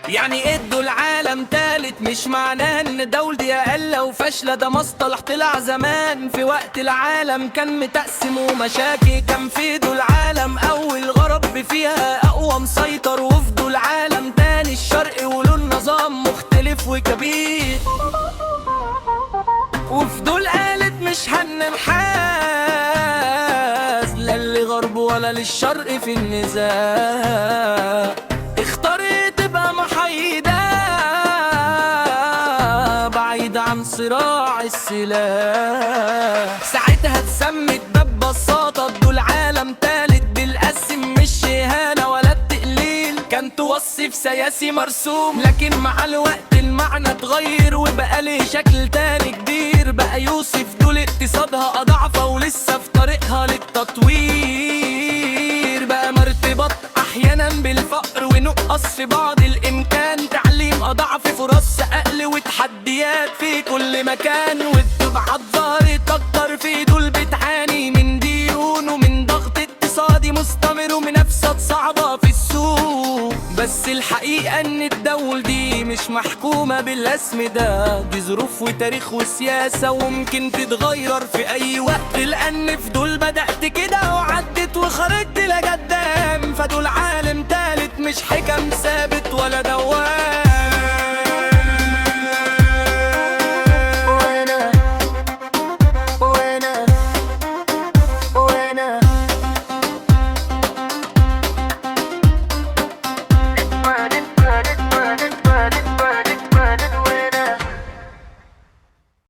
يعني ادوا العالم تالت مش معناه ان دولتي اقل وفاشله، ده مصطلح طلع زمان في وقت العالم كان متقسم ومشاكل. كان في دول العالم اول غرب فيها اقوى مسيطر، وفي دول العالم تاني الشرق وله النظام مختلف وكبير. وفي دول قالت مش هننحاز لا للغرب ولا للشرق في النزاع، اختارت تبقى محايدة بعيد عن صراع السلاح. ساعتها اتسمت ببساطة دول عالم تالت بالقسم، مش إهانة ولا التقليل، كان توصف سياسي مرسوم. لكن مع الوقت المعنى اتغير وبقى ليه شكل تاني كبير، بقى يوصف دول اقتصادها أضعفة ولسه في طريقها للتطوير. بقى مرتبط أحيانا بالفقر ونقص في بعض الإمكان، تعليم أضعف، فرص أقل، وتحديات في كل مكان. والطبعات ظهرت أكتر في دول بتعاني من ديون ومن ضغط اقتصادي مستمر ومنافسات صعبة في السوق. بس الحقيقة ان الدول دي مش محكومة بالاسم ده، دي ظروف وتاريخ وسياسة وممكن تتغير في اي وقت. لان في دول بدأت كده وعدت وخرجت لقدام، فدول عالم تالت مش حكم ثابت ولا دوام.